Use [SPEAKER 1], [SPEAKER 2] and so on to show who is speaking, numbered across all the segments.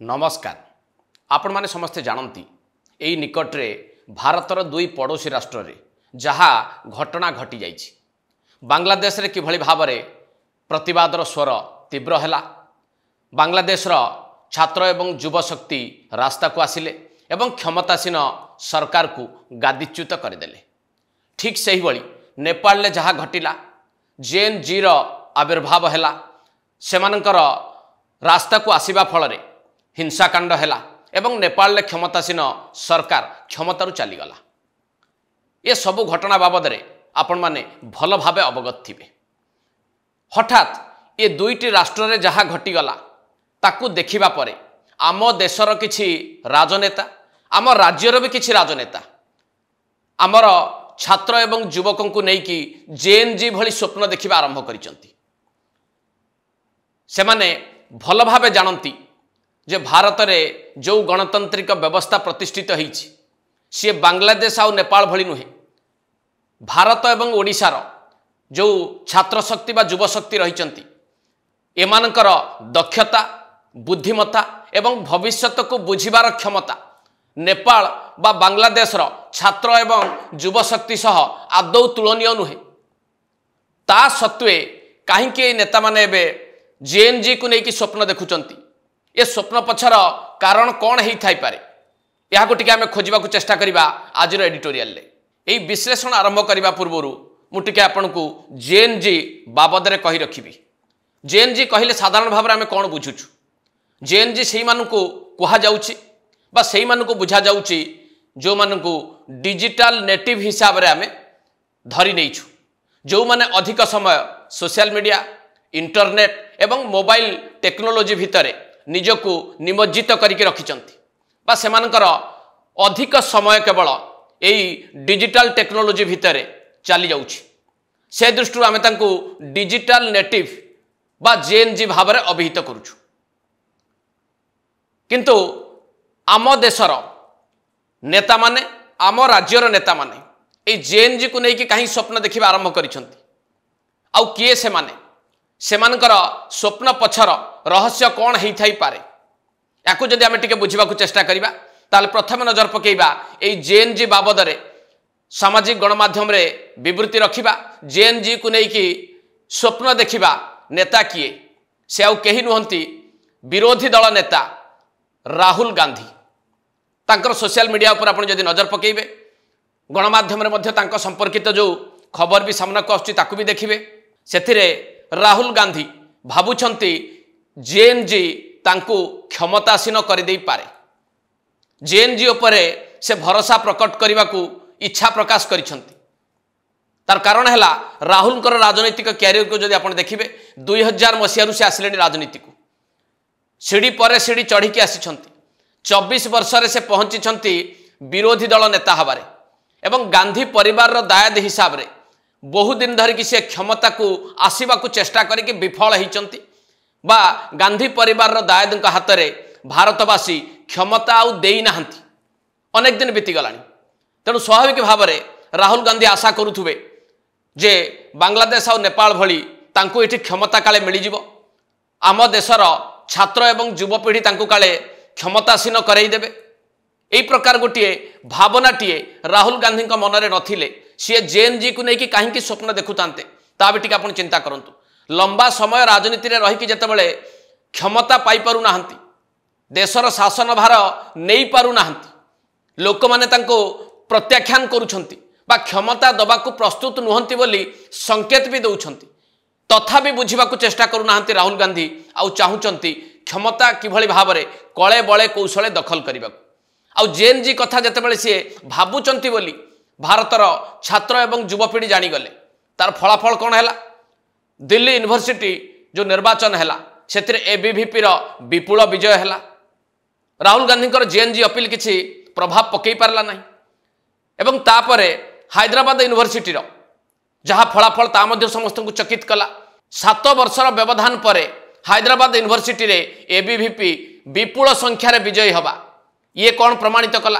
[SPEAKER 1] नमस्कार। आपण माने समस्ते जानती एई निकटरे भारतर दुई पड़ोसी राष्ट्र रे जहा घटना घटी जाइछि। बांग्लादेश रे किभଳି भाबरे प्रतिवादर स्वर तीव्र हैला। बांग्लादेश रो छात्र एवं युवा शक्ति रास्ता को आसिले एवं क्षमतासीन सरकार को गादीच्युत करदेले। ठीक सही भली नेपाल ले जहा घटिला जेएनजी रो आविर्भाव हैला। सेमानकर रास्ता को आसीबा फल रे हिंसाकांड हैला एवं नेपाल क्षमतासीन सरकार क्षमतारू चलीगला। ये सबू घटना बाबद रे आपण माने भल भावे अवगत थिबे। हठात ये दुईटी राष्ट्र रे जहा घटीगला ताकू देखिबा परे आम देशर किछि राजनेता आम राज्यर भी किछि राजनेता आमर छात्र एवं युवकों को नेकी जेएनजी भली स्वप्न देखिबा आरंभ करिसंती। सेमाने भल भावे जानती जे भारत रे जो गणतांत्रिक व्यवस्था प्रतिष्ठित होईछि सी बांग्लादेश आउ नेपाल भली नुहे। भारत एवं ओडिशार जो छात्र शक्ति बा युवा शक्ति रहिचंती एमानकर दक्षता बुद्धिमत्ता एवं भविष्यत को बुझिबार क्षमता नेपाल बा बांग्लादेश रो छात्र एवं युवा शक्ति सह आदौ तुलनीय नुहे। ता सत्वे कहीं नेता माने एबे जेएनजी को लेकिन स्वप्न देखुचंती। ये स्वप्न पछर कारण कौन है थाई पारे या टिके आमे खोजिबा चेष्टा करिबा आज एडिटोरियल ले। एई विश्लेषण आरंभ करिबा पूर्वरु मु टिके आपनकु जेएनजी बाबद रे कहि रखिबी। जेएनजी कहिले साधारण भाव आमे कोन बुझुछु। जेएनजी सेही मानकु कुहा जाउछि बा सेही मानकु बुझा जाउछि जो मानकु डिजिटल नेटिव हिसाब रे आमे धरि नेइछु। जो माने अधिक समय सोशल मीडिया इंटरनेट एवं मोबाइल टेक्नोलोजी भितरे निजको निमज्जित करके रखिचंती बा सेमानकर अधिक समय केवल एई डिजिटल टेक्नोलोजी भितरे चली जाउछि। से दृष्टि आमे तांको डिजिटल नेटिव बा जेएनजी भाव रे अभिहित करूछु। किंतु आम देशर नेता माने आम राज्यर नेता माने एई जेएनजी को नेकी कहीं स्वप्न देखिबा आरंभ करिसंती। आउ किए से माने सेमानकर स्वप्न पछर रहस्य कौन है थाई पारे याकू जदि आमे टिके बुझिबा चेष्टा करिबा ताले प्रथम नजर पकेइबा एई जेएनजी बाबद रे सामाजिक गणमाध्यम रे विवृत्ति रखिबा। जेएनजी को नेकी स्वप्न देखिबा नेता किए से आउ केही नुहंती विरोधी दल नेता राहुल गांधी। तांकर सोशल मीडिया ऊपर आपण जदि नजर पकेइबे गणमाध्यम रे मध्य तांको संपर्कित जो खबर भी सामना को आछि ताकू भी देखिबे। सेथिरे राहुल गांधी भाबुछंती जेएनजी तांको क्षमतासीन कर दे पारे। जेएनजी उपरे से भरोसा प्रकट करने को इच्छा प्रकाश करिसंती। तार कारण है राहुल राजनीतिक कैरियर को जदि आपण देखिबे 2000 मसीह से आसिले राजनीति को सीढ़ी पर सीढ़ी चढ़ी के आसिछंती। 24 वर्ष से पहुंची विरोधी दल नेता हबारे एवं गांधी परिवार दायद हिसाब रे बहु दिन धरिकी से क्षमता को आसवा को चेष्टा करके विफल होती बा गांधी परिवार दायद हाथ में भारतवासी क्षमता आउ देई नाहंती। अनेक दिन बीतीगला तेणु स्वाभाविक भाव में राहुल गांधी आशा करुथुबे जे बांग्लादेश और नेपाल भली तांको एठी क्षमता काले मिलिजिवो। आम देशर छात्र एवं युवपीढ़ी तांको काले क्षमतासीन करईदेवे। यही प्रकार गोटे भावनाटीए राहुल गांधी मनरे नथिले सी जेएनजी को लेकिन कहीं स्वप्न देखुतांते ता भी टिके आपण चिंता करंतु। लंबा समय राजनीति रे रही कि जेतेबेले क्षमता पाई पारु नाहंती देशर शासन भार नहीं पारु नाहंती लोक माने तांको प्रत्याख्यान करूछंती बा क्षमता दबा को प्रस्तुत नुहंती बोली संकेत भी दउछंती तथापि बुझिबा को चेष्टा करू नाहंती राहुल गांधी आउ चाहुचंती क्षमता किभଳି भाबरे कळे बळे कौशले दखल करिबा। आउ जेएनजी कथा जेतेबेले सी भाबुचंती बोली भारतर छात्र एवं युवपीढ़ी जानीगले। तार फलाफल कौन है दिल्ली यूनिवर्सिटी जो निर्वाचन है से एबीवीपी विपुल विजय है। राहुल गांधी जेएनजी अपील किसी प्रभाव पकई पारला नहीं एवं तापरे हैदराबाद यूनिवर्सिटी जहाँ फलाफल ता मध्य समस्त को चकित कला। 7 वर्षर व्यवधान पर हैदराबाद यूनिवर्सिटी रे एबीवीपी विपुल संख्यार विजयी हवा ये कौन प्रमाणित कला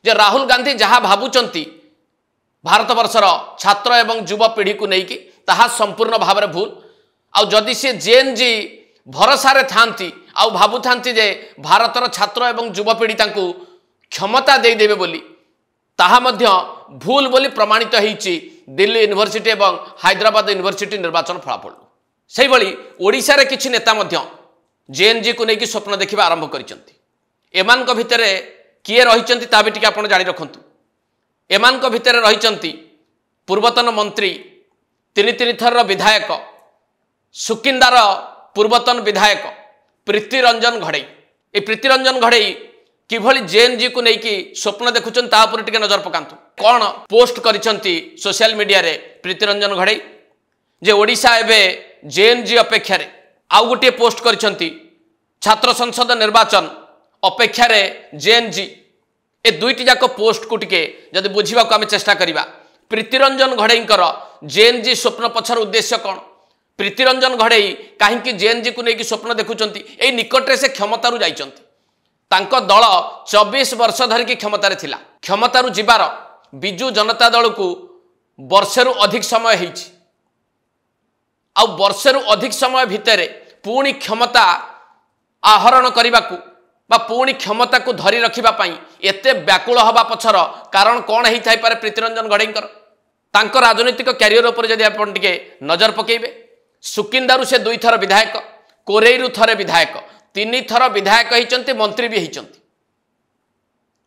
[SPEAKER 1] जे राहुल गांधी जहाँ भावुचंती भारत वर्षर छात्र एवं युवपीढ़ी को लेकिन ताहा संपूर्ण भाव में भूल। आउ जदि सी जेएनजी भरोसा थांती आउ भाबु थांती जे भारतर छात्र एवं युवपीढ़ी तांकु क्षमता दे देबे बोली ताहा मध्य भूल बोली प्रमाणित होईची दिल्ली यूनिवर्सिटी एवं हैदराबाद यूनिवर्सिटी निर्वाचन फलाफल से भली ओडिशा रे किछि नेता मध्य जेएनजी को लेकिन स्वप्न देखा आरंभ करिसंती एमानक भितरे किए रहिसंती ता भी टिके आपण जानि रखंतु एमानक भितरे रहिसंती पूर्वतन मंत्री तीन थर विधायक सुकिंदार पूर्वतन विधायक प्रीति रंजन घड़ई ए प्रीति रंजन घड़ई किभली जेएनजी को लेकिन स्वप्न देखुचन ता उपर टिके नजर पकांतु कौन पोस्ट करिसंती सोशल मीडिया रे प्रीति रंजन घड़ई जे ओडिशा एबे जेएनजी अपेक्षा रे आउ गोटे पोस्ट करिसंती छात्र संसद निर्वाचन अपेक्षा रे जेएनजी ए दुईटी जाक पोस्ट को टिके जदि बुझिबा को आमे चेष्टा करिबा प्रीति रंजन घड़ईंकर जेएनजी स्वप्न पछर उद्देश्य कौन प्रीति रंजन घड़ई कहीं जेएनजी को लेकिन स्वप्न देखुचंती ए निकटरे से क्षमतारू जाइचंती तांको दल 24 वर्ष धरिकी क्षमतार थिला क्षमतारू जिबार बिजू जनता दल को वर्षेरु अधिक समय होईछि आ वर्षेरु अधिक समय भितर पुणी क्षमता आहरण करने बा पुणी क्षमता को धरी रखिबा पई एते व्याकुल हवा पछर कारण कौन होई थाई पारे प्रीतिरंजन घड़ईंकर तांको राजनीतिक क्यारियर उपर जदि आपण टिके नजर पकेइबे सुकिंदारू से 2 थर विधायक कोरेईरु थरे विधायक 3 थर विधायक होइचंती मंत्री भी होइचंती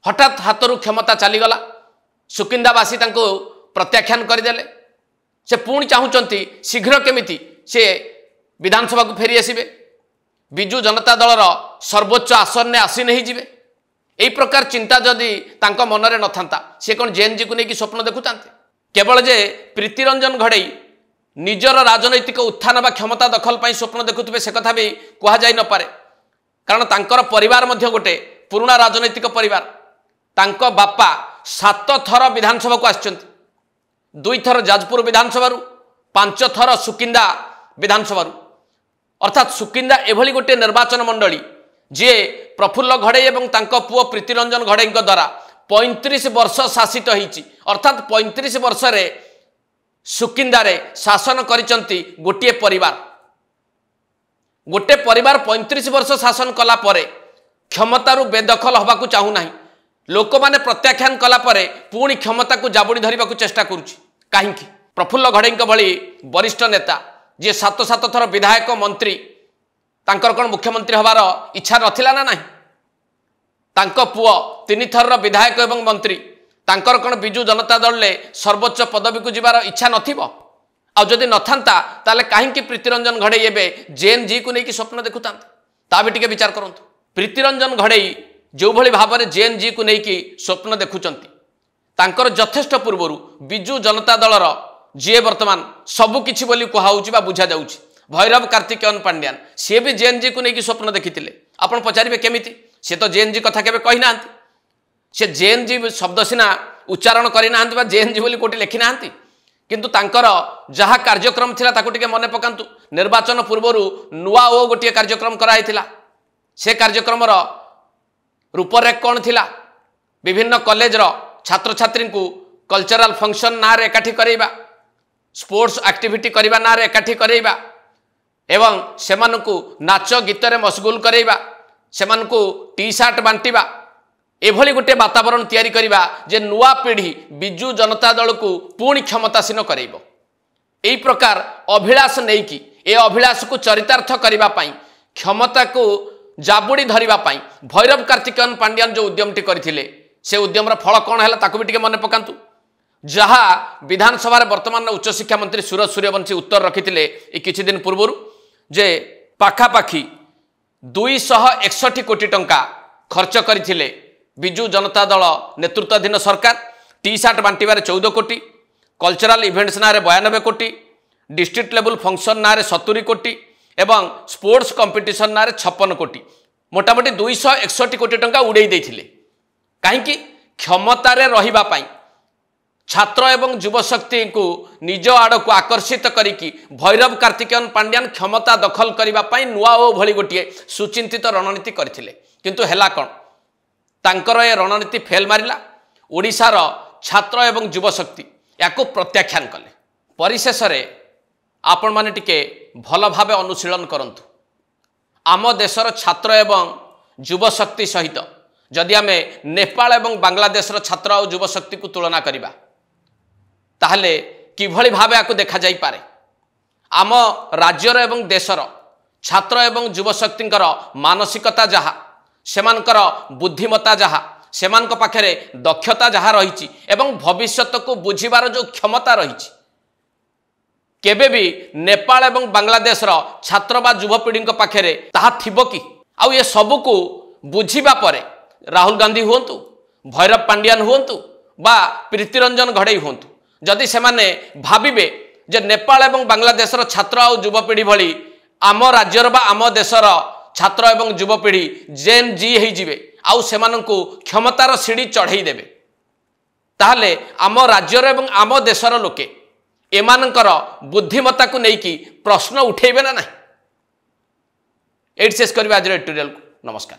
[SPEAKER 1] हठात हाथरू क्षमता चलीगला सुकिंदावासी तांको प्रत्याख्यान करदेले से पुणी चाहूचंती शीघ्र केमिति से विधानसभा को फेरी आसिबे बिजू जनता दलर सर्वोच्च आसन ने आसी नहीं जिवे एई प्रकार चिंता जदि तांको मनरे नथांता से कोन जेएनजी को लेकिन स्वप्न देखुतांते केवल जे प्रीतिरंजन घड़ई निजर राजनैतिक उत्थान बा क्षमता दखल पई स्वप्न देखुतबे से कथा भी कहा जाय न पारे कारण तांकर परिवार मध्य गोटे पुराना राजनैतिक परिवार तांको बापा 7 थर विधानसभा को आछंती 2 थर जाजपुर विधानसभा 5 थर सुकिंदा विधानसभा अर्थात सुकिंदा एभली गोटे निर्वाचन मंडली जे प्रफुल्ल घड़ई एवं तांको पुओ प्रीतिरंजन घड़ई द्वारा 35 वर्ष शासित होईची अर्थात 35 वर्ष रे सुकिंदा रे शासन करिसंती गोटे परिवार 35 वर्ष शासन कला परे क्षमतारू बेदखल हबाकू चाहू नाही लोक माने प्रत्याख्यान कला परे पुणी क्षमता को जाबुड़ी धरिबाकू चेष्टा करूची काहींकी प्रफुल्ल घड़ई भली वरिष्ठ नेता जे 7 थर विधायक मंत्री तांकर कोन मुख्यमंत्री हबार इच्छा नथिला ना नाही तांको पुओ 3 थर विधायक एवं मंत्री तांकर कोन बिजू जनता दल ले सर्वोच्च पदवी को जिबार इच्छा नथिबो आ जदि नथांता ताले काहींकी प्रीतिरंजन घड़ई एबे जेएनजी को लेकिन स्वप्न देखुतांता ता भी टिके विचार करंतु प्रीतिरंजन घड़ई जो भली भाबरे जेएनजी को लेकिन स्वप्न देखुचंती तांकर यथेष्ट पूर्वरु बिजू जनता दलर जे वर्तमान सबु किछि बोली कहाउछि बा बुझा जाउछि भैरव कार्तिकेयन पांड्यान से भी जेएनजी को लेकिन स्वप्न देखिथिले आपण पचारिबे केमिति से तो जेएनजी कथा केबे कहि नांती से जेएनजी शब्द सिना उच्चारण करि नांती बा जेएनजी बोली कोठी लेखि नांती किंतु तांकर जहा कार्यक्रम थिला ताकु टिके मने पकांतु निर्वाचन पूर्वरु नुआ ओ गोटिए कार्यक्रम कराइथिला से कार्यक्रम रो रूपरेख कौन थिला विभिन्न कॉलेज रो छात्र छात्री को कल्चरल फंक्शन ना रे एकाठी करैबा स्पोर्ट्स एक्टिविटी करबा ना रे एकाठी करैबा एवं सेमानकु नाच गीत रे मशगुल करैबा सेमानकु टी शर्ट बांटीबा एभली गोटे वातावरण तैयारी करबा जे नुआ पीढ़ी बिजू जनता दल को पुणी क्षमतासीन करैबो एई प्रकार अभिलाष नेकी ए अभिलाष को चरितार्थ करबा पई क्षमता को जाबुड़ी धरिबा पई भैरव कार्तिकेयन पांड्यान जो उद्यमटी करथिले से उद्यमर फल कौन है ताकू भी टिके मन पकांतु जहा विधानसभा वर्तमान उच्च शिक्षा मंत्री सूरज सूर्यवंशी उत्तर रखिथिले किछि दिन पूर्व जे पाखापाखी 261 कोटी टंका खर्च करथिले बिजू जनता दल नेतृत्वाधीन सरकार टी शर्ट बांटिबारे 14 कोटी कल्चरल इवेंट्स ना 92 कोटी डिस्ट्रिक्ट लेवल फंक्शन ना 70 कोटी एवं स्पोर्ट्स कंपिटिशन ना 56 कोटी मोटामोटी 261 कोटी टंका उड़े देथिले कहीं क्षमतार रहिबा पाई छात्र एवं युवशक्ति को निज आड़ को आकर्षित करिकी भैरव कार्तिकेयन पांड्यान क्षमता दखल करबा पाई नुआ ओ भली गोटिए सुचिंतित रणनीति करथिले किंतु हेला कोन तांकर ए रणनीति फेल मारिला ओडिशार छात्र एवं युवशक्ति याको प्रत्याख्यान कले परिशेष रे आपण माने टिके भल भाबे अनुशीलन करंतु आम देशर छात्र एवं युवशक्ति सहित जदि आम नेपाल एवं बांग्लादेशर छात्र और युवशक्ति को तुलना करिबा ताहले किभली भावे आकु देखा जाई पारे। आम राज्यर एवं देशर छात्र एवं युवशक्तिंकर मानसिकता जहा सेमानकर बुद्धिमत्ता जहा सेमानक पाखरे दक्षता जहा रही एवं भविष्यत को बुझिबार जो क्षमता रही केबे भी नेपाल एवं बांग्लादेशर छात्र बा युवपीढ़ी पाखरे ताहा थिबो कि आउ ये सबू को बुझिबा परे राहुल गांधी हुंतु भैरव पांडियान हुंतु बा प्रीतिरंजन घड़ई हुंतु जदि सेमाने भाबिबे जे नेपाल एवं बांग्लादेशर छात्र और युवपीढ़ी भली आम राज्यर बा आम देशर छात्र एवं युवपीढ़ी जेन जी हो जिवे आउ सेमानंकु क्षमतार सीढ़ी चढ़ई देबे ताहले आम राज्यर एवं आम देशर लोके एमानंकर बुद्धिमत्ता को लेकिन प्रश्न उठेबे ना। एट शेष करबे आज एडिटोरियल को। नमस्कार।